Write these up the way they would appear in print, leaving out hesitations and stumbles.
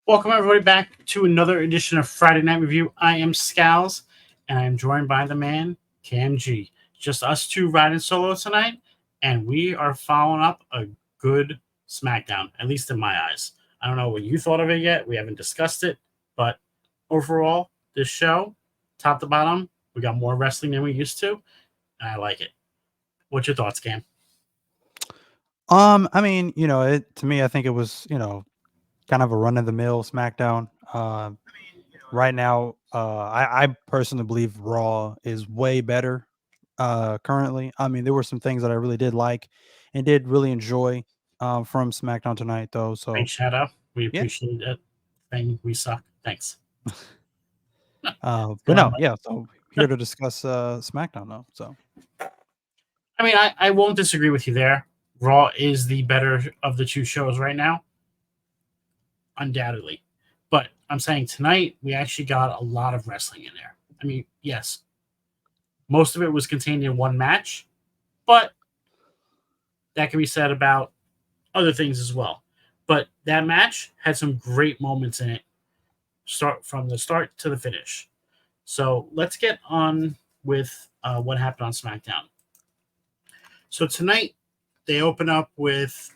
Welcome everybody back to another edition of Friday Night Review. I am Scalz, and I am joined by the man Cam G. Just us two riding solo tonight, and we are following up a good Smackdown, at least in my eyes. I don't know what you thought of it yet. We haven't discussed it, but overall, this show, top to bottom, we got more wrestling than we used to, and I like it. What's your thoughts, Cam? I mean, to me, I think it was, kind of a run of the mill SmackDown. Right now, I personally believe Raw is way better currently. I mean, there were some things that I really did like and did really enjoy from SmackDown tonight, though. So Big shout out. We yeah, appreciate it. Thing we suck. Thanks. but no, yeah. So here to discuss SmackDown, though. So I mean, I won't disagree with you there. Raw is the better of the two shows right now, undoubtedly. But I'm saying tonight we actually got a lot of wrestling in there. I mean, yes, most of it was contained in one match, but that can be said about other things as well. But that match had some great moments in it, start from the start to the finish. So let's get on with what happened on SmackDown. So tonight they open up with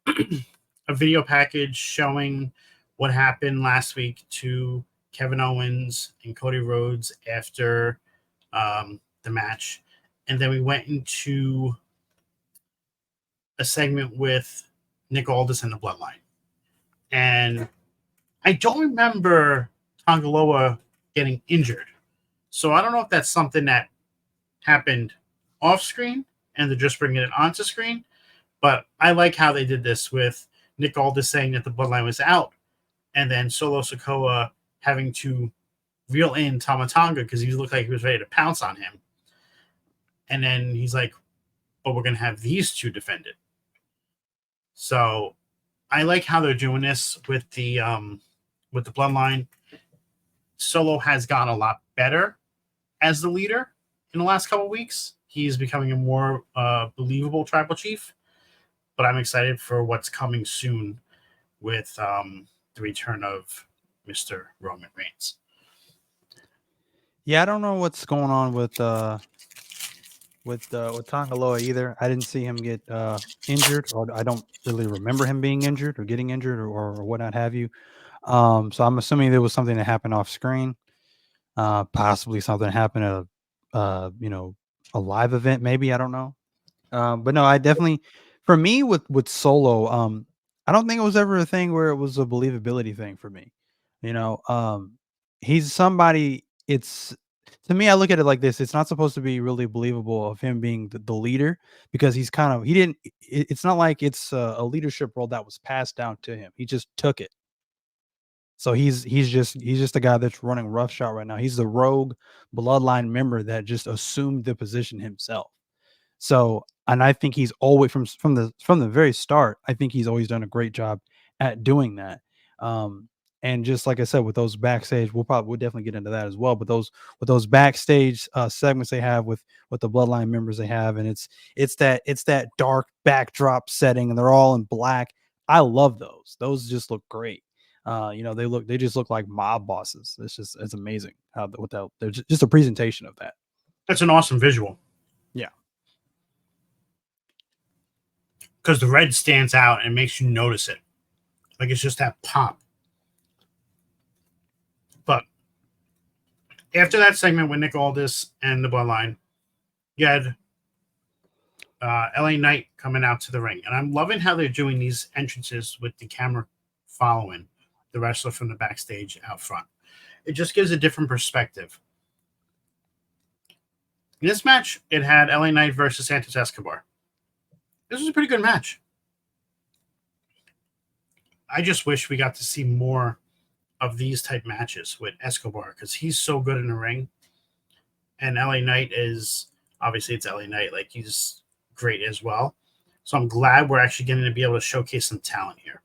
a video package showing what happened last week to Kevin Owens and Cody Rhodes after the match. And then we went into a segment with Nick Aldis and the Bloodline. And I don't remember Tongaloa getting injured. So I don't know if that's something that happened off screen and they're just bringing it onto screen. But I like how they did this with Nick Aldis saying that the Bloodline was out, and then Solo Sikoa having to reel in Tama Tonga because he looked like he was ready to pounce on him. And then he's like, "But we're going to have these two defend it." So I like how they're doing this with the Bloodline. Solo has gotten a lot better as the leader in the last couple of weeks. He's becoming a more believable tribal chief. But I'm excited for what's coming soon with the return of Mr. Roman Reigns. yeah, I don't know what's going on with Tongaloa either. I didn't see him get injured, or I don't really remember him being injured or getting injured or what not have you. So I'm assuming there was something that happened off screen, possibly something happened at a live event, maybe, I don't know. But no, I definitely, for me with Solo, I don't think it was ever a thing where it was a believability thing for me. You know, he's somebody. It's To me, I look at it like this: it's not supposed to be really believable of him being the leader because he's kind of he didn't. It's not like it's a leadership role that was passed down to him. He just took it. So he's just a guy that's running roughshod right now. He's the rogue bloodline member that just assumed the position himself. So, and I think he's always from the very start, I think he's always done a great job at doing that. And just like I said, with those backstage, we'll definitely get into that as well. But those backstage segments they have with the bloodline members they have, and it's that dark backdrop setting, and they're all in black. I love those. Those just look great. They just look like mob bosses. It's amazing how they're just a presentation of that. That's an awesome visual. Yeah. Because the red stands out and makes you notice it. Like it's just that pop. But after that segment with Nick Aldis and the Bloodline, you had LA Knight coming out to the ring. And I'm loving how they're doing these entrances with the camera following the wrestler from the backstage out front. It just gives a different perspective. In this match, it had LA Knight versus Santos Escobar. This was a pretty good match. I just wish we got to see more of these type matches with Escobar because he's so good in the ring. And LA Knight is, obviously it's LA Knight, like he's great as well. So I'm glad we're actually getting to be able to showcase some talent here.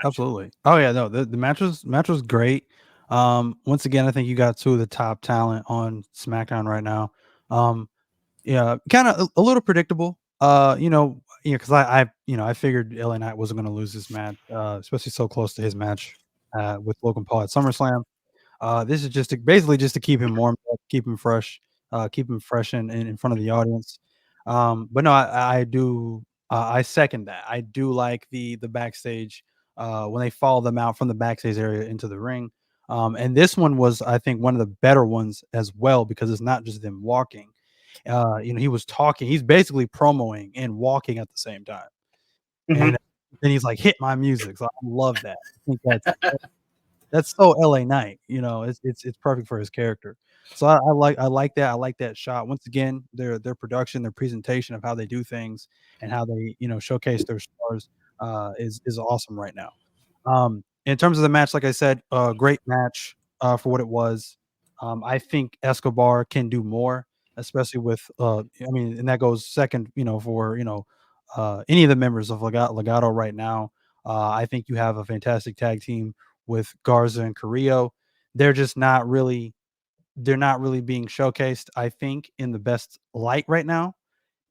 Absolutely. Oh yeah, no, the match was great. Once again, I think you got two of the top talent on SmackDown right now. Yeah, kind of a little predictable. because I figured LA Knight wasn't going to lose this match, especially so close to his match with Logan Paul at SummerSlam. This is basically just to keep him warm, keep him fresh in front of the audience. But no, I do I second that. I do like the backstage when they follow them out from the backstage area into the ring. And this one was, I think, one of the better ones as well because it's not just them walking. He was talking. He's basically promoing and walking at the same time. Mhm. And then he's like, "Hit my music." So I love that. I think that's so LA Knight, it's perfect for his character. So I like that. I like that shot. Once again, their production, their presentation of how they do things and how they, showcase their stars is awesome right now. In terms of the match, like I said, great match for what it was. I think Escobar can do more, especially with and that goes second, for any of the members of Legato right now. I think you have a fantastic tag team with Garza and Carrillo. They're just not really being showcased, I think, in the best light right now.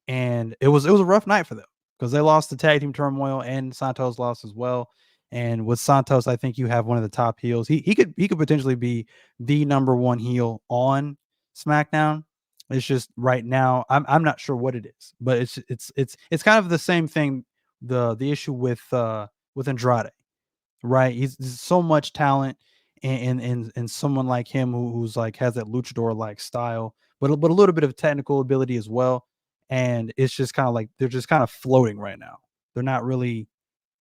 And it was a rough night for them because they lost the tag team turmoil and Santos lost as well. And with Santos, I think you have one of the top heels. He could potentially be the number one heel on SmackDown. It's just right now I'm not sure what it is, but it's kind of the same thing. The issue with Andrade, right? He's so much talent, and someone like him who's like has that luchador like style, but a little bit of technical ability as well. And it's just kind of like they're just kind of floating right now. They're not really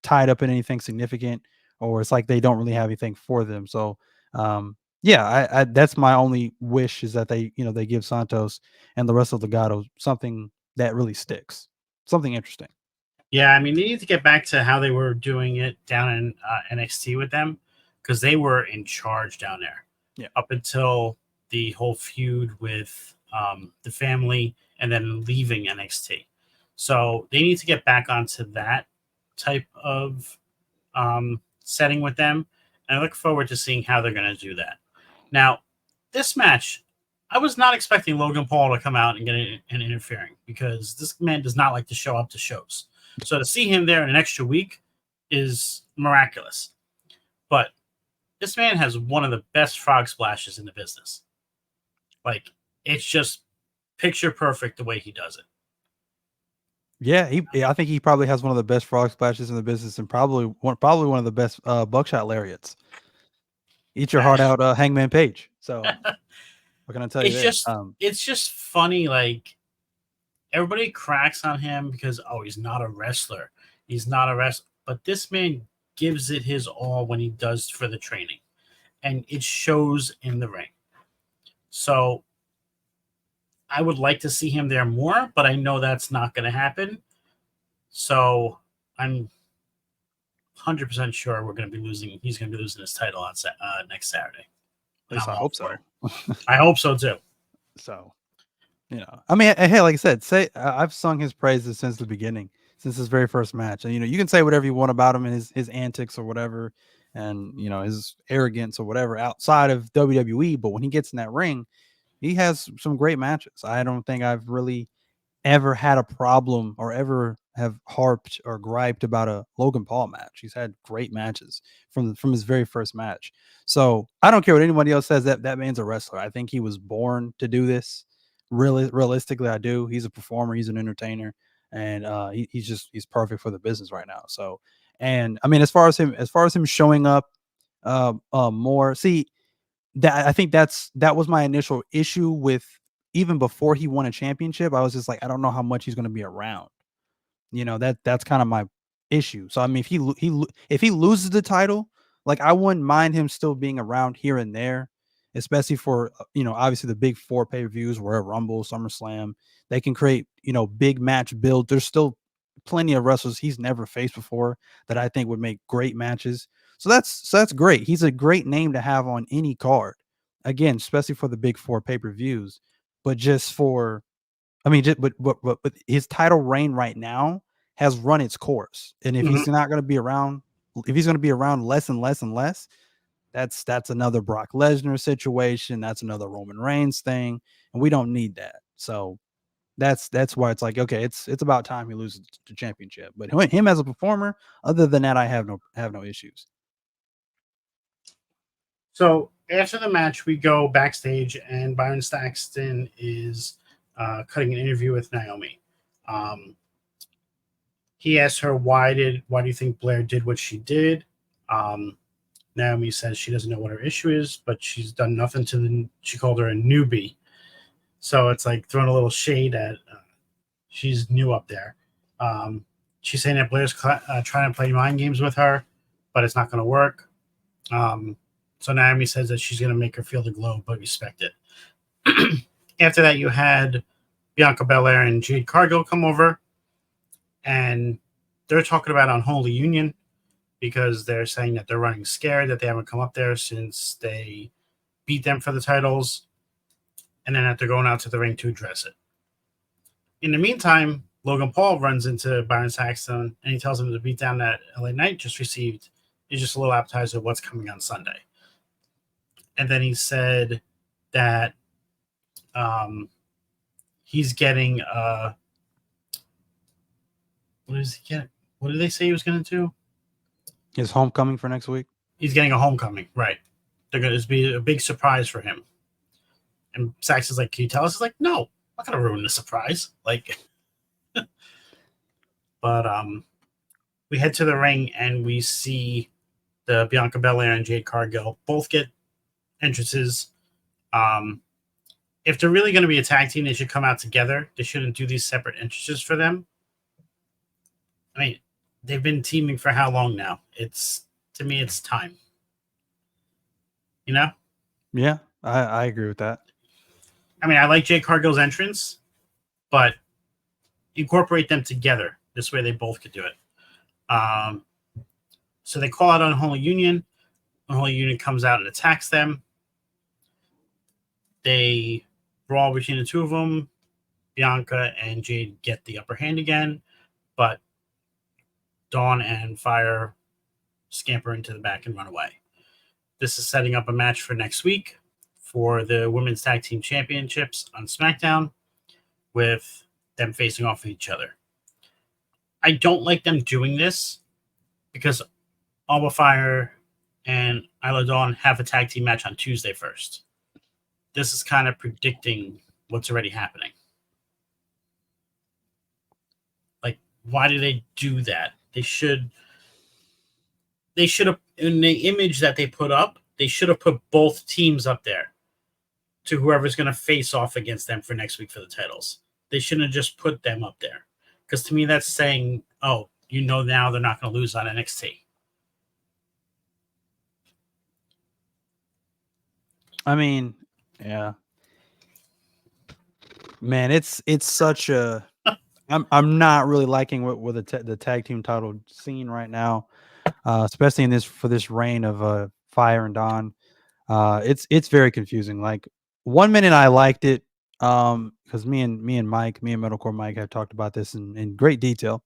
tied up in anything significant, or it's like they don't really have anything for them. So, yeah, I that's my only wish is that they give Santos and the rest of Legato something that really sticks, something interesting. Yeah, I mean, they need to get back to how they were doing it down in NXT with them because they were in charge down there Yeah. up until the whole feud with the family and then leaving NXT. So they need to get back onto that type of setting with them. And I look forward to seeing how they're going to do that. Now, this match, I was not expecting Logan Paul to come out and get an interfering because this man does not like to show up to shows. So to see him there in an extra week is miraculous. But this man has one of the best frog splashes in the business. Like, it's just picture perfect the way he does it. Yeah, I think he probably has one of the best frog splashes in the business, and probably one of the best buckshot lariats. Eat your heart out, Hangman Page. So what can I tell you it's there? just it's just funny. Like, everybody cracks on him because he's not a wrestler. He's not a wrestler, but this man gives it his all when he does for the training, and it shows in the ring. So I would like to see him there more, but I know that's not going to happen. So I'm 100% sure we're going to be losing. He's going to be losing his title on next Saturday. At least I'm I all hope for so. it. I hope so too. So, I mean, hey, like I said, I've sung his praises since the beginning, since his very first match. And you can say whatever you want about him and his antics or whatever, and his arrogance or whatever outside of WWE. But when he gets in that ring, he has some great matches. I don't think I've really ever had a problem or ever have harped or griped about a Logan Paul match. He's had great matches from his very first match. So I don't care what anybody else says. That man's a wrestler. I think he was born to do this. Really, realistically, I do. He's a performer. He's an entertainer, and he's perfect for the business right now. So, and I mean, as far as him showing up, more. See, I think that was my initial issue with even before he won a championship. I was just like, I don't know how much he's going to be around. That's kind of my issue. So I mean, if he loses the title, like I wouldn't mind him still being around here and there, especially for obviously the big four pay-per-views, where Rumble, SummerSlam, they can create big match build. There's still plenty of wrestlers he's never faced before that I think would make great matches. So that's great. He's a great name to have on any card. Again, especially for the big four pay-per-views, but just for I mean, just, but his title reign right now has run its course, and if Mhm. he's not going to be around, if he's going to be around less and less and less, that's another Brock Lesnar situation. That's another Roman Reigns thing, and we don't need that. So That's why it's like, okay, it's about time he loses the championship. But him as a performer, other than that, I have no issues. So after the match, we go backstage, and Byron Saxton is cutting an interview with Naomi. He asks her, why do you think Blair did what she did? Naomi says she doesn't know what her issue is, but she's done nothing to she called her a newbie. So it's like throwing a little shade at she's new up there. She's saying that Blair's trying to play mind games with her, but it's not going to work. So Naomi says that she's going to make her feel the glow, but respect it. After that, you had Bianca Belair and Jade Cargill come over, and they're talking about Unholy Union because they're saying that they're running scared that they haven't come up there since they beat them for the titles, and then that they're going out to the ring to address it. In the meantime, Logan Paul runs into Byron Saxton, and he tells him the beatdown that LA Knight just received is just a little appetizer of what's coming on Sunday. And then he said that he's getting what is he getting? What did they say he was going to do? His homecoming for next week. He's getting a homecoming, right? They're going to be a big surprise for him. And Saxton's like, "Can you tell us?" He's like, "No, I'm not going to ruin the surprise." Like, but we head to the ring and we see the Bianca Belair and Jade Cargill both get entrances. If they're really going to be a tag team, they should come out together. They shouldn't do these separate entrances for them. I mean, they've been teaming for how long now? To me, it's time. You know? Yeah, I agree with that. I mean, I like Jade Cargill's entrance, but incorporate them together. This way they both could do it. So they call out Unholy Union. Unholy Union comes out and attacks them. They brawl between the two of them. Bianca and Jade get the upper hand again, but Dawn and Fire scamper into the back and run away. This is setting up a match for next week for the Women's Tag Team Championships on Smackdown with them facing off with each other. I don't like them doing this because Alba Fire and Isla Dawn have a tag team match on Tuesday first. This is kind of predicting what's already happening. Like, why do they do that? They should have, in the image that they put up, they should have put both teams up there to whoever's going to face off against them for next week for the titles. They shouldn't have just put them up there. Because to me, that's saying, oh, now they're not going to lose on NXT. I mean, yeah. Man, it's such a I'm not really liking what the tag team title scene right now, especially in this reign of Fire and Dawn. It's very confusing. Like 1 minute I liked it, because me and Metalcore Mike have talked about this in great detail.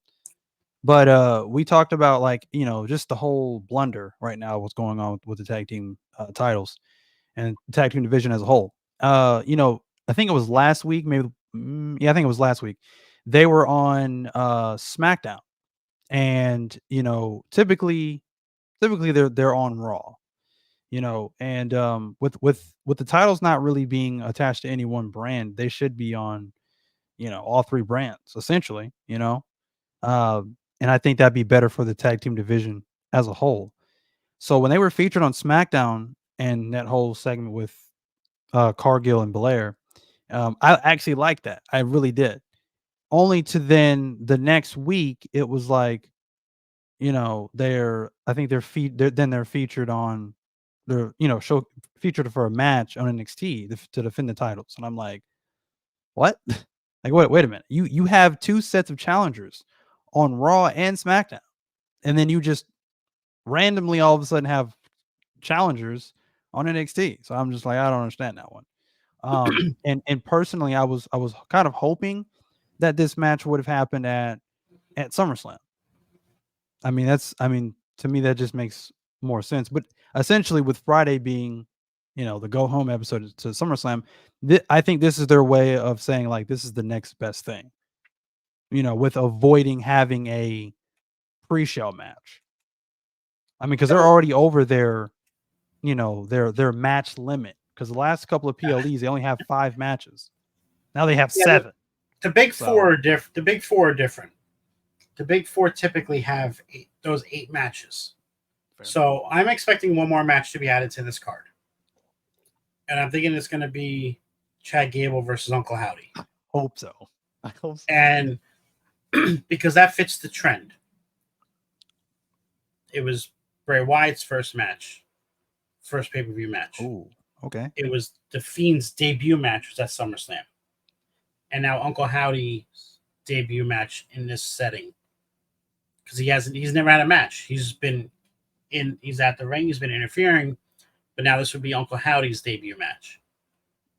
But we talked about, like, just the whole blunder right now, what's going on with the tag team titles and the tag team division as a whole. I think it was last week, maybe. Yeah, I think it was last week. They were on SmackDown, and typically they're on Raw. And with the titles not really being attached to any one brand, they should be on all three brands essentially. And I think that'd be better for the tag team division as a whole. So when they were featured on SmackDown and that whole segment with Cargill and Blair, I actually liked that. I really did. Only to then the next week, it was like, I think they're featured on show featured for a match on NXT to defend the titles, and I'm like, what? Like, wait a minute. You have two sets of challengers on Raw and SmackDown, and then you just randomly all of a sudden have challengers on NXT. So I'm just like, I don't understand that one. And personally, I was kind of hoping that this match would have happened at SummerSlam. I mean, to me that just makes more sense. But essentially, with Friday being, the go home episode to SummerSlam. I think this is their way of saying like this is the next best thing. With avoiding having a pre-show match. I mean, because they're already over their match limit. Because the last couple of PLEs, they only have 5 matches. Now they have 7. The big four are different. The big four are different. The big four typically have those 8 matches. Fair. So I'm expecting one more match to be added to this card. And I'm thinking it's going to be Chad Gable versus Uncle Howdy. Hope so. I hope so. And because that fits the trend. It was Bray Wyatt's first pay-per-view match. Oh, okay. It was The Fiend's debut match was at SummerSlam. And now Uncle Howdy's debut match in this setting. Because he's never had a match. He's at the ring, he's been interfering, but now this would be Uncle Howdy's debut match.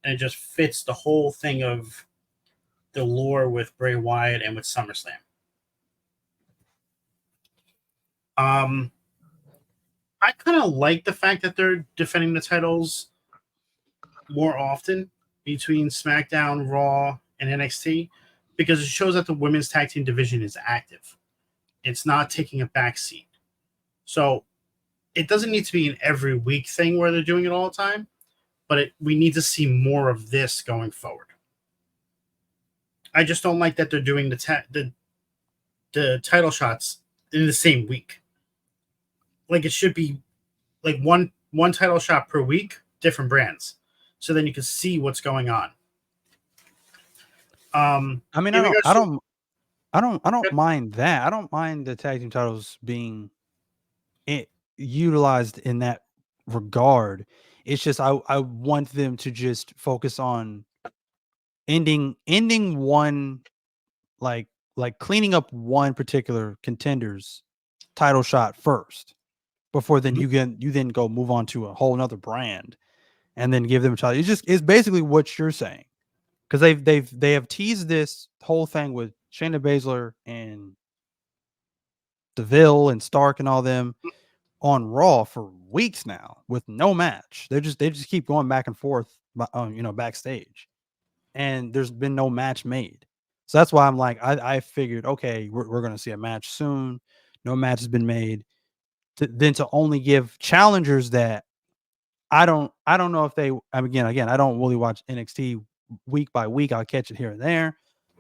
And it just fits the whole thing of the lore with Bray Wyatt and with SummerSlam. I kind of like the fact that they're defending the titles more often between SmackDown, Raw, and NXT because it shows that the women's tag team division is active. It's not taking a backseat. So it doesn't need to be an every week thing where they're doing it all the time, but we need to see more of this going forward. I just don't like that they're doing the title shots in the same week. Like it should be like one title shot per week, different brands, so then you can see what's going on. I mean, I don't mind that. I don't mind the tag team titles being utilized in that regard. It's just I want them to just focus on ending one like cleaning up one particular contender's title shot first before then you then go move on to a whole nother brand and then give them a title. It's basically what you're saying. Because they have teased this whole thing with Shayna Baszler and DeVille and Stark and all them on Raw for weeks now with no match. They just keep going back and forth, backstage, and there's been no match made. So that's why I'm like, I figured, okay, we're gonna see a match soon. No match has been made. Then to only give challengers that I don't know if they. Again, I don't really watch NXT week by week. I'll catch it here and there,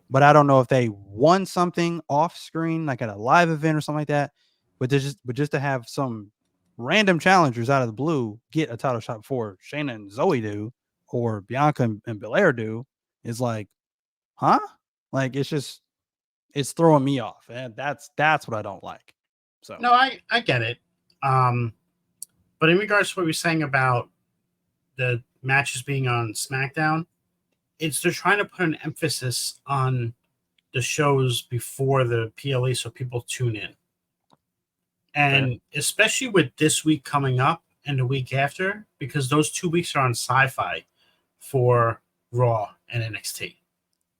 but I don't know if they won something off screen, like at a live event or something like that. But just to have some random challengers out of the blue get a title shot before Shayna and Zoe do, or Bianca and Belair do, is like, huh? Like it's throwing me off, and that's what I don't like. So no, I get it. But in regards to what we were saying about the matches being on SmackDown, they're trying to put an emphasis on the shows before the PLE so people tune in. And especially with this week coming up and the week after, because those 2 weeks are on Sci-Fi for Raw and NXT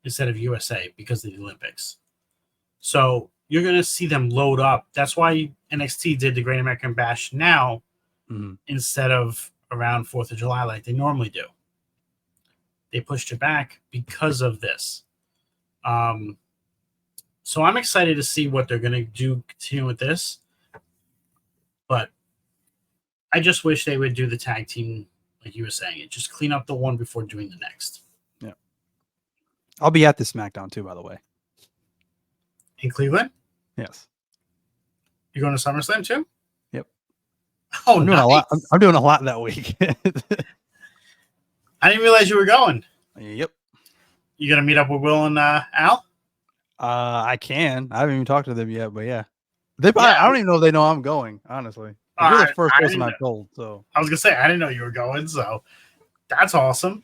instead of USA because of the Olympics. So you're going to see them load up. That's why NXT did the Great American Bash now instead of around 4th of July like they normally do. They pushed it back because of this. So I'm excited to see what they're going to do continue with this. But I just wish they would do the tag team like you were saying. Just clean up the one before doing the next. Yeah. I'll be at the SmackDown too, by the way. In Cleveland? Yes. You're going to SummerSlam too? Yep. Oh, I'm doing a lot. I'm doing a lot that week. I didn't realize you were going. Yep. You gonna meet up with Will and Al? I can. I haven't even talked to them yet, but yeah. I don't even know if they know I'm going, honestly. You're the first person I've told. So I was gonna say I didn't know you were going, so that's awesome.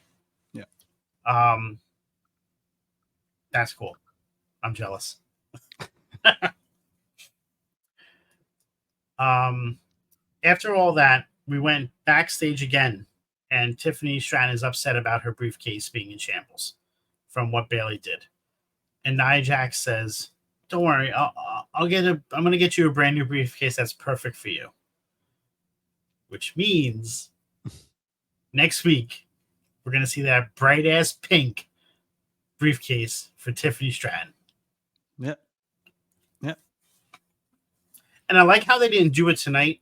Yeah. That's cool. I'm jealous. After all that, we went backstage again, and Tiffany Stratton is upset about her briefcase being in shambles from what Bayley did. And Nia Jax says, "Don't worry, I'm gonna get you a brand new briefcase that's perfect for you." Which means next week, we're going to see that bright ass pink briefcase for Tiffany Stratton. Yep. Yep. And I like how they didn't do it tonight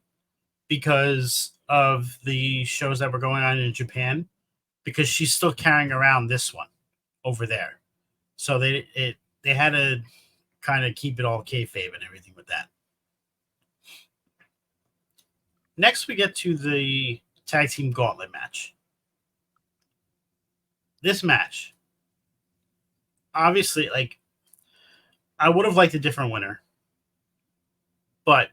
because of the shows that were going on in Japan, because she's still carrying around this one over there. So they had to kind of keep it all kayfabe and everything with that. Next, we get to the Tag Team Gauntlet match. This match, obviously, like, I would have liked a different winner, but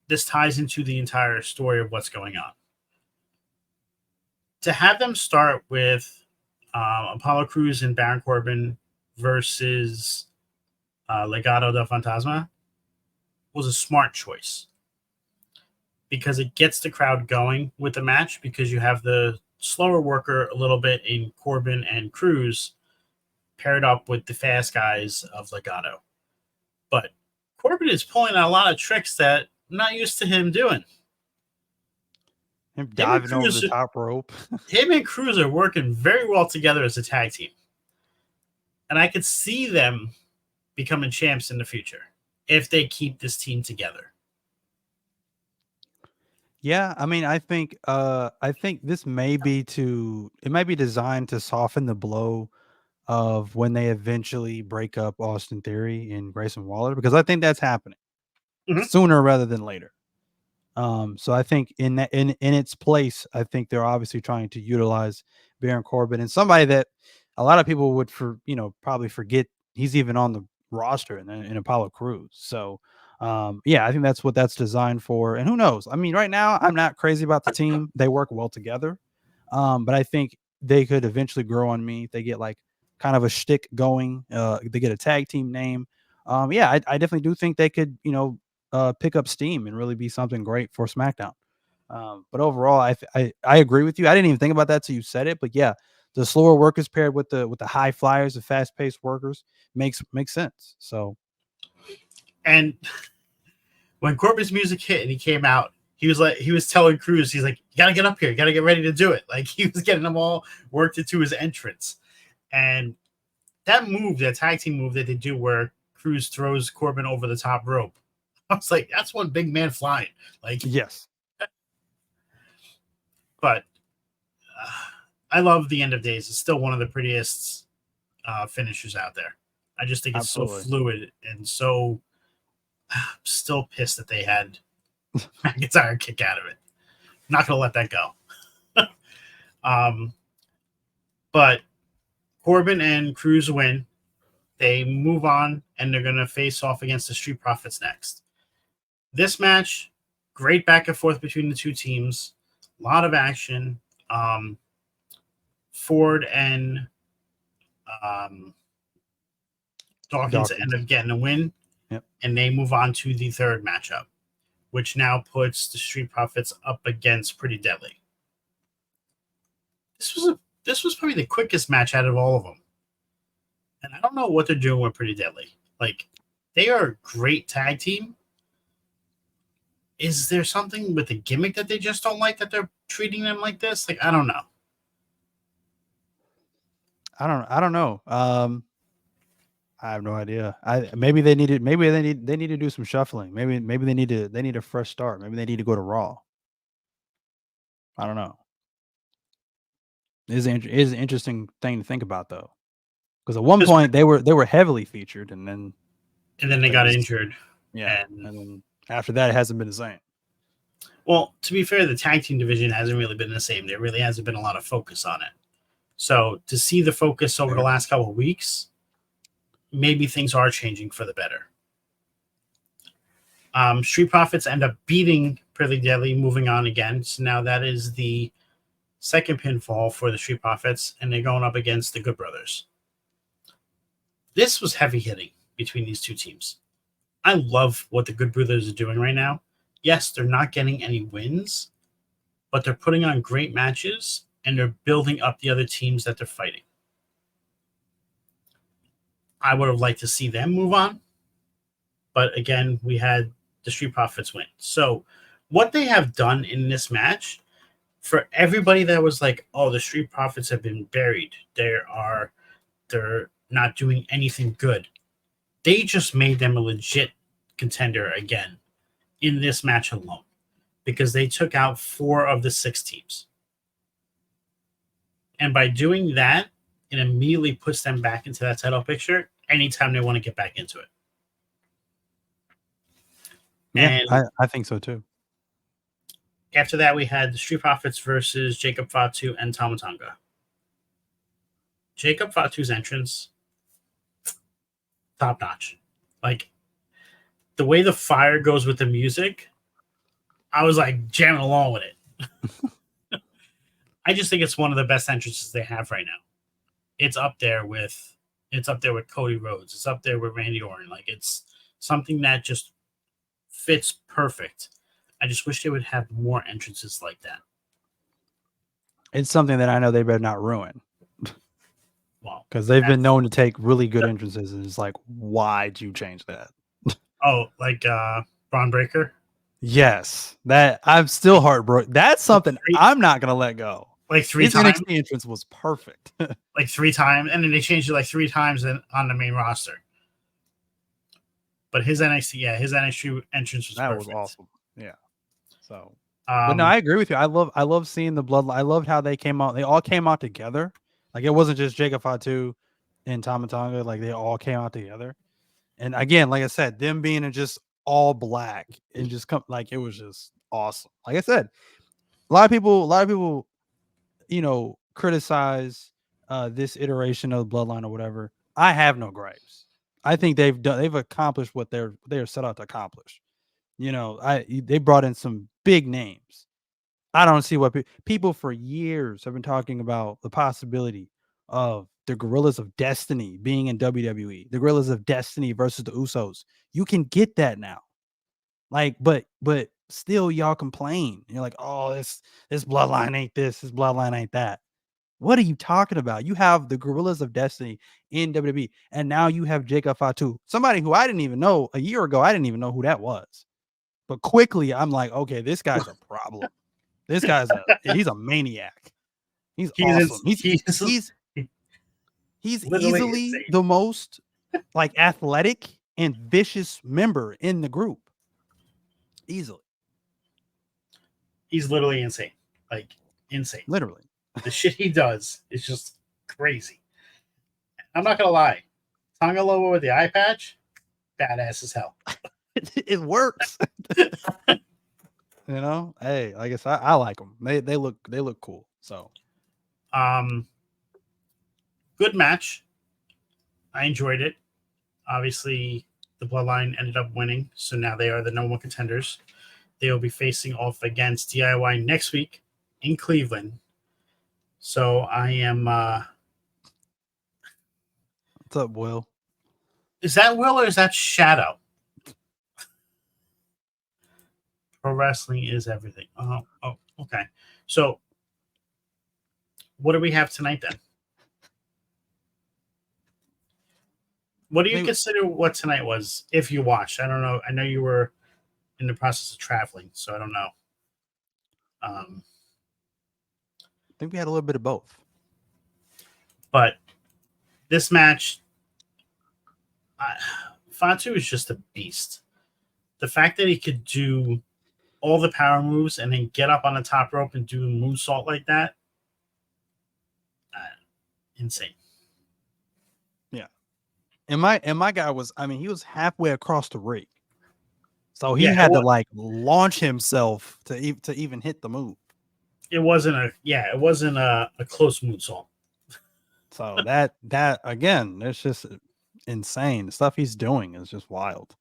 this ties into the entire story of what's going on. To have them start with Apollo Crews and Baron Corbin versus Legado del Fantasma was a smart choice, because it gets the crowd going with the match, because you have the slower worker a little bit in Corbin and Crews paired up with the fast guys of Legado. But Corbin is pulling out a lot of tricks that I'm not used to him doing. Him diving over the top rope. Him and Crews are working very well together as a tag team. And I could see them becoming champs in the future if they keep this team together. Yeah, I mean, I think this may be designed to soften the blow of when they eventually break up Austin Theory and Grayson Waller, because I think that's happening sooner rather than later. So I think in its place, I think they're obviously trying to utilize Baron Corbin and somebody that a lot of people would probably forget he's even on the roster in Apollo Crews. So yeah, I think that's what that's designed for. And who knows? I mean, right now I'm not crazy about the team. They work well together. But I think they could eventually grow on me. They get like kind of a shtick going. They get a tag team name. Yeah, I definitely do think they could, pick up steam and really be something great for SmackDown. But overall, I agree with you. I didn't even think about that till you said it. But yeah, the slower workers paired with the high flyers, the fast paced workers makes sense. So, and when Corbin's music hit and he came out, he was telling Crews, he's like, "You gotta get up here, you gotta get ready to do it." Like, he was getting them all worked into his entrance. And that tag team move that they do, where Crews throws Corbin over the top rope, I was like, that's one big man flying. Like, yes. But I love the End of Days. It's still one of the prettiest finishers out there. I just think it's so fluid and so. I'm still pissed that they had McIntyre kick out of it. Not gonna let that go. But Corbin and Crews win. They move on, and they're gonna face off against the Street Profits next. This match, great back and forth between the two teams. A lot of action. Ford and Dawkins end up getting a win. Yep. And they move on to the third matchup, which now puts the Street Profits up against Pretty Deadly. This was probably the quickest match out of all of them. And I don't know what they're doing with Pretty Deadly. Like, they are a great tag team. Is there something with the gimmick that they just don't like, that they're treating them like this? Like, I don't know. I don't know. I have no idea. Maybe they need to do some shuffling. Maybe they need a fresh start. Maybe they need to go to Raw. I don't know. It is an interesting thing to think about, though, because at one point they were heavily featured, and then they got injured. Yeah, and then after that, it hasn't been the same. Well, to be fair, the tag team division hasn't really been the same. There really hasn't been a lot of focus on it. So to see the focus over the last couple of weeks, maybe things are changing for the better. Street Profits end up beating Pretty Deadly, moving on again. So now that is the second pinfall for the Street Profits, and they're going up against the Good Brothers. This was heavy hitting between these two teams. I love what the Good Brothers are doing right now. Yes, they're not getting any wins, but they're putting on great matches, and they're building up the other teams that they're fighting. I would have liked to see them move on, but again, we had the Street Profits win. So what they have done in this match for everybody that was like, "Oh, the Street Profits have been buried. They're not doing anything good." They just made them a legit contender again in this match alone because they took out 4 of the 6 teams. And by doing that, it immediately puts them back into that title picture anytime they want to get back into it. Yeah, And I think so too. after that, we had the Street Profits versus Jacob Fatu and Tama Tonga. Jacob Fatu's entrance, top notch. Like the way the fire goes with the music, I was like jamming along with it. I just think it's one of the best entrances they have right now. It's up there with Cody Rhodes. It's up there with Randy Orton. Like it's something that just fits perfect. I just wish they would have more entrances like that. It's something that I know they better not ruin. Well, because they've been known to take really good entrances, and it's like, why'd you change that? Oh, like Braun Breaker? Yes, that I'm still heartbroken. That's something I'm not gonna let go. Like 3 His times. NXT entrance was perfect. Like 3 times, and then they changed it like 3 times on the main roster. But his NXT entrance was that perfect. was awesome. Yeah. So, but no, I agree with you. I love seeing the bloodline. I loved how they came out. They all came out together. Like it wasn't just Jacob Fatu and Tama Tonga. Like they all came out together. And again, like I said, them being in just all black and just come like it was just awesome. Like I said, a lot of people, criticize this iteration of the bloodline or whatever. I have no gripes. I think they've accomplished what they're set out to accomplish. They brought in some big names. I don't see what people for years have been talking about the possibility of the Gorillas of Destiny being in WWE, the Gorillas of Destiny versus the Usos. You can get that now. Like, but still y'all complain. You're like, oh, this bloodline ain't this bloodline ain't that. What are you talking about? You have the Gorillas of Destiny in WWE, and now you have Jacob Fatu, somebody who I didn't even know a year ago. I didn't even know who that was. But quickly, I'm like, okay, this guy's a problem. This guy's he's a maniac. He's awesome. He's easily insane. the most like athletic and vicious member in the group. Easily. He's literally insane. Like insane. Literally. The shit he does is just crazy. I'm not gonna lie. Tonga Loa with the eye patch, badass as hell. It works. Hey, I guess I like them. They look cool. So, good match. I enjoyed it. Obviously, the Bloodline ended up winning, so now they are the number 1 contenders. They will be facing off against DIY next week in Cleveland. So I am. What's up, Will? Is that Will or is that Shadow? Pro wrestling is everything. Oh, okay. So, what do we have tonight then? What do you consider what tonight was? If you watched, I don't know. I know you were in the process of traveling, so I don't know. I think we had a little bit of both. But this match, Fatu is just a beast. The fact that he could do all the power moves and then get up on the top rope and do a moonsault like that, insane. Yeah. And my guy was, he was halfway across the ring. So he had to like launch himself to even hit the move. It wasn't a close moonsault. So that again, it's just insane. The stuff he's doing is just wild.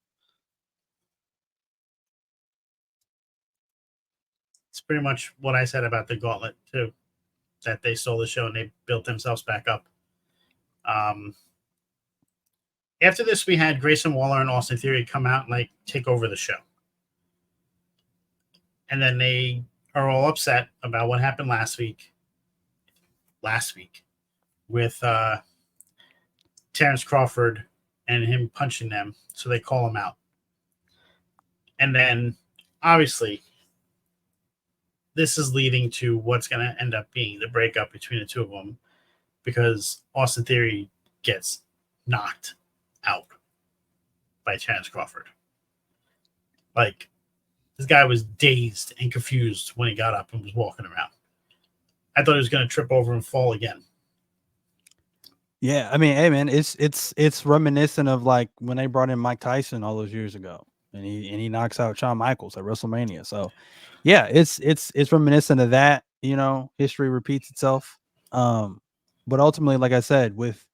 It's pretty much what I said about the Gauntlet too, that they stole the show and they built themselves back up. After this, we had Grayson Waller and Austin Theory come out and like take over the show. And then they are all upset about what happened last week with Terrence Crawford and him punching them. So they call him out. And then, obviously, this is leading to what's going to end up being the breakup between the two of them, because Austin Theory gets knocked out by Terrence Crawford. Like, this guy was dazed and confused when he got up and was walking around. I thought he was going to trip over and fall again. Yeah, I mean, hey man, it's reminiscent of like when they brought in Mike Tyson all those years ago, and he knocks out Shawn Michaels at WrestleMania. So, yeah, it's reminiscent of that. You know, history repeats itself. But ultimately, like I said, with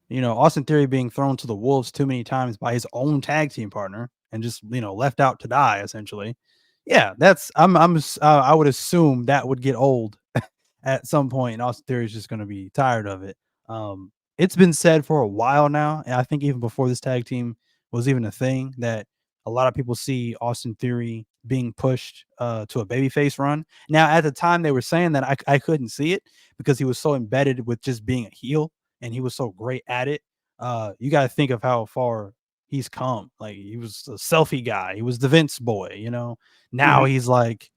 Austin Theory being thrown to the wolves too many times by his own tag team partner and just left out to die essentially. Yeah, that's I would assume that would get old at some point, and Austin Theory is just going to be tired of it. It's been said for a while now, and I think even before this tag team was even a thing, that a lot of people see Austin Theory being pushed to a babyface run. Now, at the time they were saying that, I couldn't see it because he was so embedded with just being a heel, and he was so great at it. You got to think of how far he's come. Like, he was a selfie guy, he was the Vince boy. Now he's like,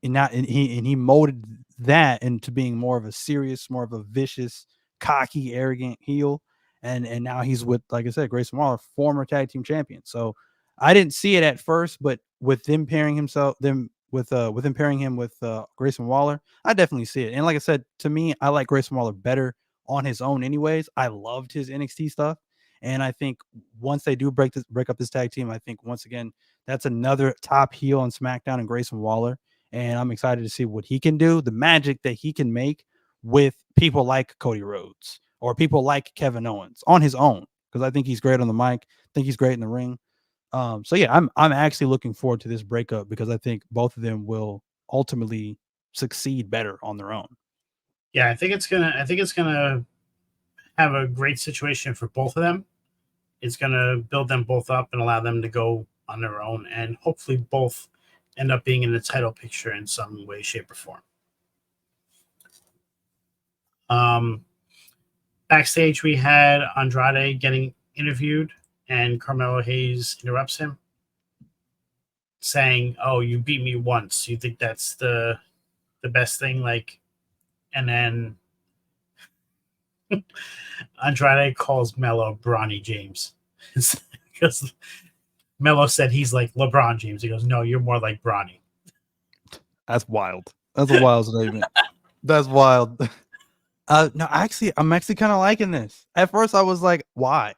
and he molded that into being more of a serious, more of a vicious, cocky, arrogant heel. And now he's with, like I said, Grayson Waller, former tag team champion. So I didn't see it at first, but with them pairing with him pairing him with Grayson Waller, I definitely see it. And like I said, to me, I like Grayson Waller better on his own anyways. I loved his NXT stuff. And I think once they do break up this tag team, I think once again, that's another top heel on SmackDown and Grayson Waller. And I'm excited to see what he can do, the magic that he can make with people like Cody Rhodes or people like Kevin Owens on his own, because I think he's great on the mic. I think he's great in the ring. So yeah, I'm actually looking forward to this breakup because I think both of them will ultimately succeed better on their own. Yeah, I think it's gonna have a great situation for both of them. It's gonna build them both up and allow them to go on their own, and hopefully both end up being in the title picture in some way, shape, or form. Backstage, we had Andrade getting interviewed, and Carmelo Hayes interrupts him, saying, "Oh, you beat me once. You think that's the best thing?" Like, and then Andrade calls Melo Bronny James because Melo said he's like LeBron James. He goes, "No, you're more like Bronny." That's wild. That's a wild statement. That's wild. No, I'm actually kind of liking this. At first, I was like, why?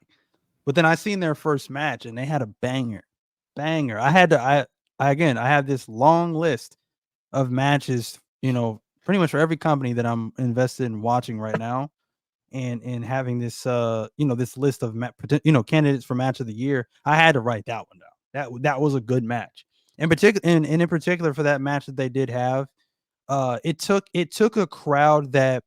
But then I seen their first match and they had a banger. I had to, I have this long list of matches, pretty much for every company that I'm invested in watching right now. And having this, this list of, candidates for match of the year, I had to write that one down. That was a good match. In particular, and in particular for that match that they did have, it took a crowd that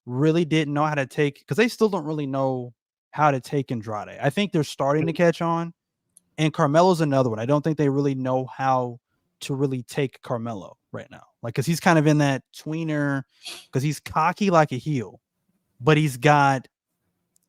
really didn't know how to take, because they still don't really know how to take Andrade. I think they're starting to catch on, and Carmelo's another one. I don't think they really know how to really take Carmelo right now, like, because he's kind of in that tweener, because he's cocky like a heel, but he's got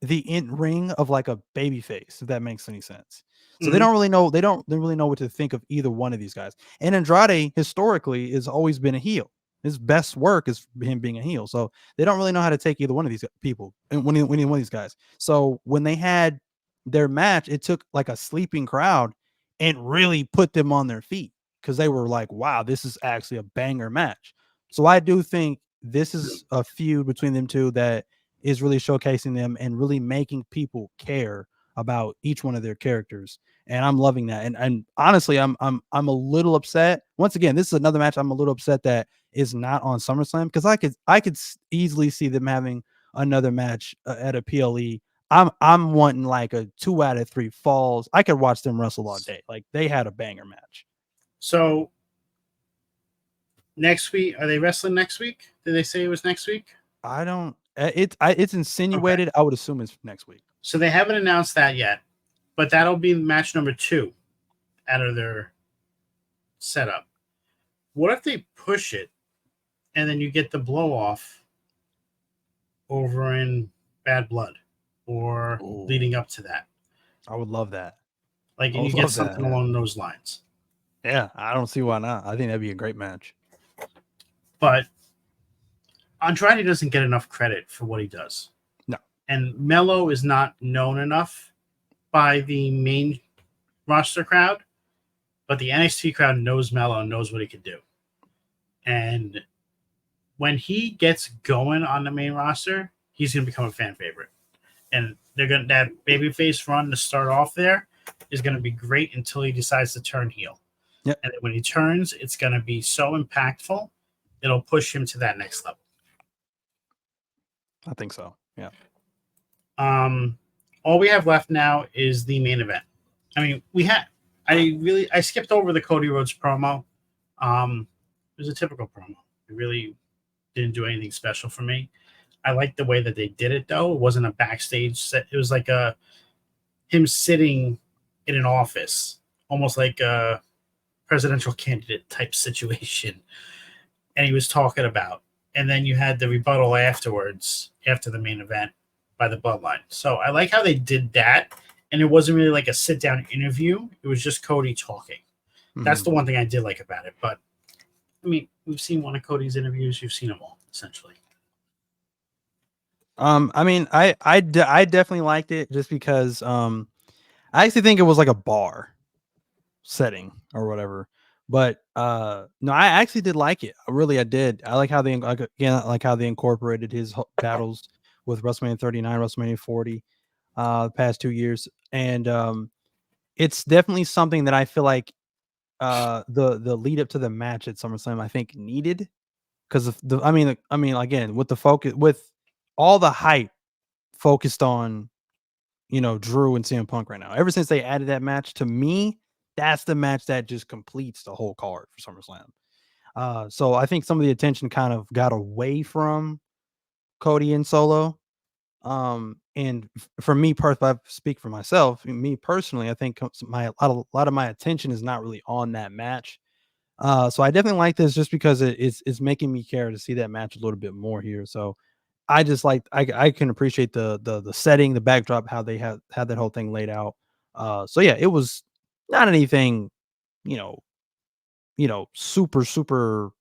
the in ring of like a baby face, if that makes any sense. So they don't really know. They don't really know what to think of either one of these guys. And Andrade historically has always been a heel. His best work is him being a heel. So they don't really know how to take either one of these people and when one of these guys. So when they had their match, it took like a sleeping crowd and really put them on their feet, because they were like, wow, this is actually a banger match. So I do think this is a feud between them two that is really showcasing them and really making people care about each one of their characters. And I'm loving that. And honestly, I'm a little upset. Once again, this is another match I'm a little upset that is not on SummerSlam, because I could easily see them having another match at a PLE. I'm wanting like a 2 out of 3 falls. I could watch them wrestle all day. Like, they had a banger match. So next week, are they wrestling next week? Did they say it was next week? I don't. It's insinuated. Okay. I would assume it's next week. So they haven't announced that yet, but that'll be match number 2 out of their setup. What if they push it and then you get the blow off over in Bad Blood or leading up to that? I would love that. Like, and you get something along those lines. Yeah, I don't see why not. I think that'd be a great match. But Andrade doesn't get enough credit for what he does. No. And Melo is not known enough by the main roster crowd, but the NXT crowd knows Melo and knows what he can do. And when he gets going on the main roster, he's going to become a fan favorite. And they're going that babyface run to start off there is going to be great until he decides to turn heel. Yep. And when he turns, it's going to be so impactful, it'll push him to that next level. I think so. Yeah. All we have left now is the main event. I mean, I skipped over the Cody Rhodes promo. It was a typical promo. It really didn't do anything special for me. I liked the way that they did it, though. It wasn't a backstage set. It was like him sitting in an office, almost like a presidential candidate type situation. And he was talking about. And then you had the rebuttal afterwards, after the main event, by the Bloodline. So I like how they did that. And it wasn't really like a sit-down interview. It was just Cody talking. Mm-hmm. That's the one thing I did like about it. But, I mean, we've seen one of Cody's interviews. You've seen them all, essentially. I mean, I definitely liked it just because I actually think it was like a bar setting or whatever. But no, I actually did like it. I did. I like how they incorporated his battles with WrestleMania 39, WrestleMania 40, the past 2 years, and it's definitely something that I feel like the lead up to the match at SummerSlam I think needed, because of I mean again, with the focus, with all the hype focused on Drew and CM Punk right now. Ever since they added that match, to me, that's the match that just completes the whole card for SummerSlam. So I think some of the attention kind of got away from Cody and Solo. And for me, if I speak for myself, me personally, I think a lot of my attention is not really on that match. So I definitely like this just because it's making me care to see that match a little bit more here. So I just like I can appreciate the setting, the backdrop, how they had that whole thing laid out. So yeah, it was not anything, super,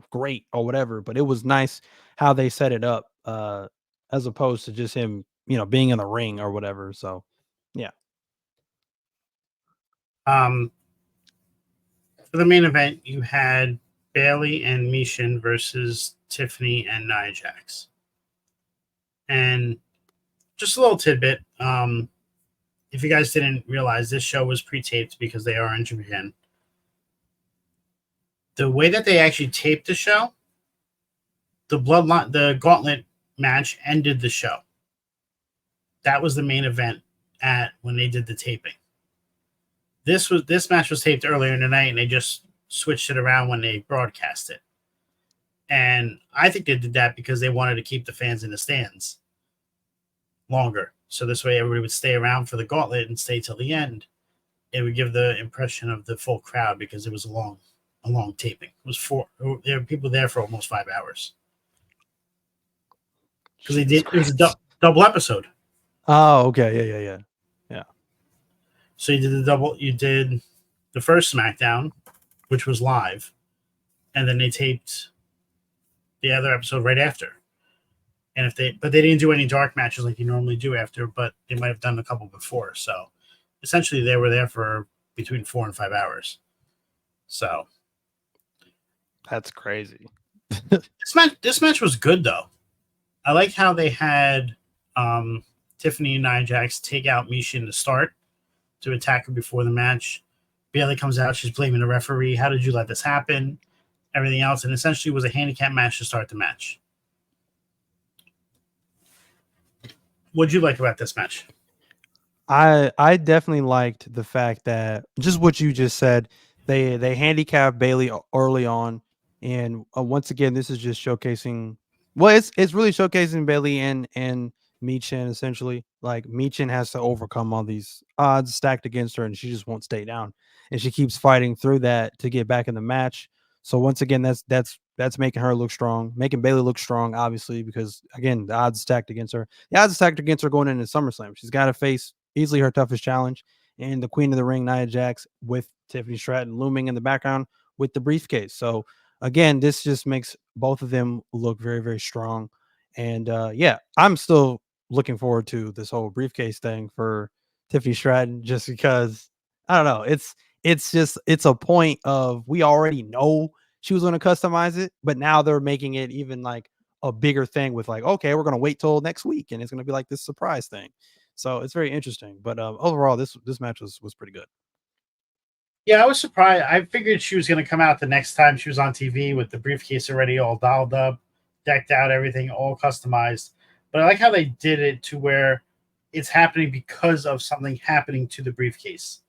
great or whatever, but it was nice how they set it up, as opposed to just him, being in the ring or whatever. So yeah. For the main event, you had Bayley and Michin versus Tiffany and Nia Jax. And just a little tidbit, if you guys didn't realize, this show was pre-taped because they are in Japan. The way that they actually taped the show, the Gauntlet match ended the show. That was the main event when they did the taping. This match was taped earlier in the night, and they just switched it around when they broadcast it. And I think they did that because they wanted to keep the fans in the stands longer. So this way everybody would stay around for the Gauntlet and stay till the end. It would give the impression of the full crowd because it was a long taping. There were people there for almost 5 hours. Because it was a double episode. Oh, okay. Yeah. So you did the first SmackDown, which was live, and then they taped the other episode right after. And but they didn't do any dark matches like you normally do after, but they might have done a couple before. So essentially they were there for between 4 and 5 hours. So that's crazy. This match was good though. I liked how they had Tiffany and Nia Jax take out Michin to start to attack her before the match. Bayley comes out, she's blaming the referee. How did you let this happen? Everything else, and essentially was a handicap match to start the match. What'd you like about this match? I definitely liked the fact that just what you just said. They handicapped Bayley early on, and once again, this is just showcasing. Well, it's really showcasing Bayley and Michin essentially. Like Michin has to overcome all these odds stacked against her, and she just won't stay down, and she keeps fighting through that to get back in the match. So once again, that's making her look strong, making Bayley look strong, obviously, because again, the odds stacked against her. The odds stacked against her going into SummerSlam. She's got to face easily her toughest challenge, and the Queen of the Ring, Nia Jax, with Tiffany Stratton looming in the background with the briefcase. So again, this just makes both of them look very, very strong. And yeah, I'm still looking forward to this whole briefcase thing for Tiffany Stratton, just because I don't know. It's a point of we already know she was going to customize it, but now they're making it even like a bigger thing with like, okay, we're going to wait till next week, and it's going to be like this surprise thing. So it's very interesting. But overall, this match was pretty good. Yeah, I was surprised. I figured she was going to come out the next time she was on TV with the briefcase already all dialed up, decked out, everything all customized. But I like how they did it to where it's happening because of something happening to the briefcase.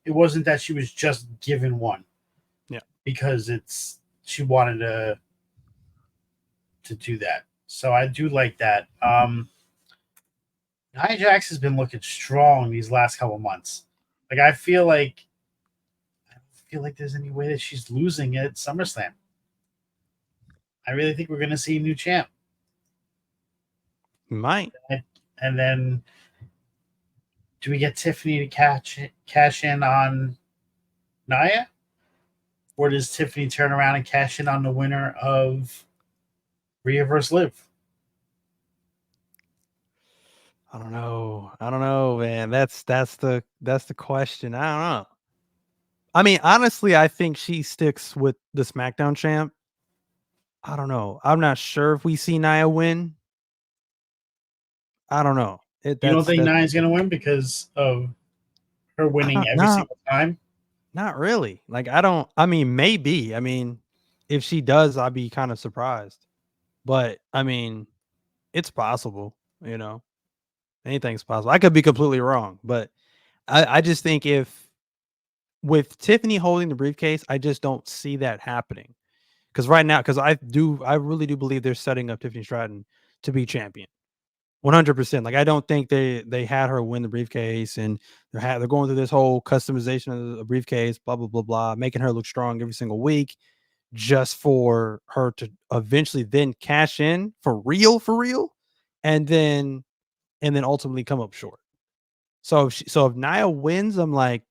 It wasn't that she was just given one. Yeah. Because she wanted to do that. So I do like that. Nia Jax has been looking strong these last couple months. Like I don't feel like there's any way that she's losing at SummerSlam. I really think we're going to see a new champ. Might. And then, do we get Tiffany to cash in on Nia, or does Tiffany turn around and cash in on the winner of Rhea vs. Liv? I don't know. I don't know, man. That's the question. I don't know. I mean, honestly, I think she sticks with the SmackDown champ. I don't know. I'm not sure if we see Nia win. I don't know. You don't think Nia's going to win because of her winning every single time? Not really. Like I mean, maybe. I mean, if she does, I'd be kind of surprised. But I mean, it's possible, you know. Anything's possible. I could be completely wrong, but I just think if with Tiffany holding the briefcase, I just don't see that happening. Because right now, because I really do believe they're setting up Tiffany Stratton to be champion. 100%. Like I don't think they had her win the briefcase, and they're going through this whole customization of the briefcase, blah blah blah blah, making her look strong every single week, just for her to eventually then cash in for real, and then ultimately come up short. So if Nia wins, I'm like,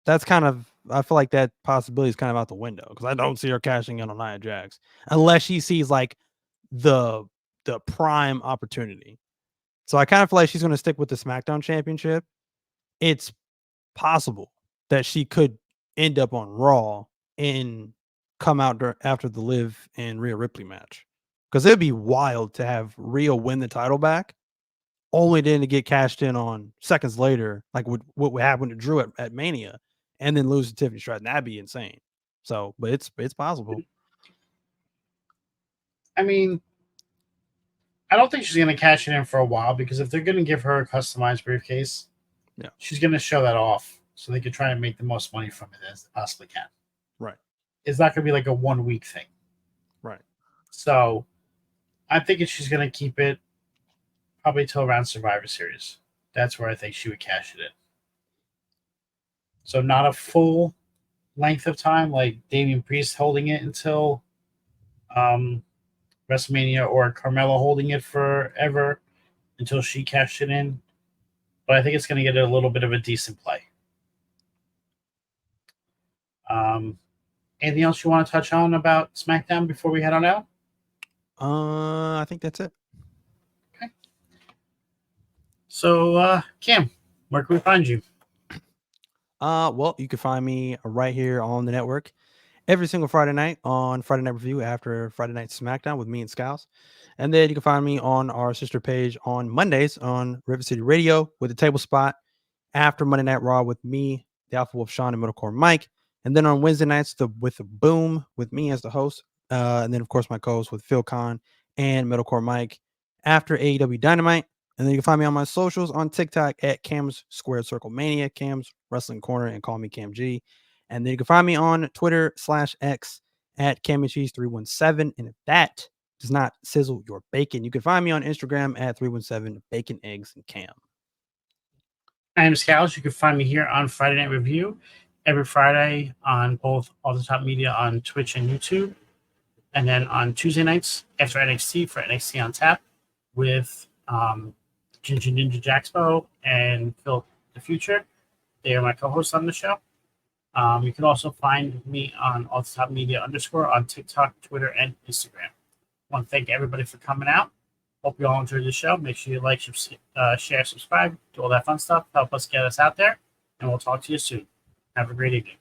that's kind of, I feel like that possibility is kind of out the window because I don't see her cashing in on Nia Jax unless she sees like the prime opportunity. So I kind of feel like she's going to stick with the SmackDown Championship. It's possible that she could end up on Raw and come out after the Liv and Rhea Ripley match, because it'd be wild to have Rhea win the title back only then to get cashed in on seconds later, like what would happen to Drew at Mania, and then lose to Tiffany Stratton. That'd be insane. So, but it's possible. I mean, I don't think she's going to cash it in for a while because if they're going to give her a customized briefcase, yeah, she's going to show that off so they can try and make the most money from it as they possibly can. Right. It's not going to be like a 1 week thing. Right. So I'm thinking she's going to keep it probably till around Survivor Series. That's where I think she would cash it in. So not a full length of time like Damian Priest holding it until WrestleMania, or Carmella holding it forever until she cashed it in. But I think it's going to get a little bit of a decent play. Anything else you want to touch on about SmackDown before we head on out? I think that's it. Okay. So, Cam, where can we find you? Well, you can find me right here on the network every single Friday night on Friday Night Review after Friday Night SmackDown with me and Scalz. And then you can find me on our sister page on Mondays on River City Radio with the table spot after Monday Night Raw with me, the Alpha Wolf Sean, and Middlecore Mike. And then on Wednesday nights with the Boom with me as the host. And then, of course, my co-host with Phil Khan and Middlecore Mike after AEW Dynamite. And then you can find me on my socials on TikTok at Cam's Squared Circle Mania, Cam's Wrestling Corner, and call me Cam G. And then you can find me on Twitter/X at CamandCheese317. And if that does not sizzle your bacon, you can find me on Instagram at 317 Bacon, Eggs, and Cam. I am Scalz. You can find me here on Friday Night Review every Friday on both All the Top Media on Twitch and YouTube. And then on Tuesday nights after NXT for NXT on Tap with Ginger Ninja Jaxpo and Phil the Future. They are my co-hosts on the show. You can also find me on _media on TikTok, Twitter, and Instagram. I want to thank everybody for coming out. Hope you all enjoyed the show. Make sure you like, share, subscribe, do all that fun stuff. Help us get us out there. And we'll talk to you soon. Have a great evening.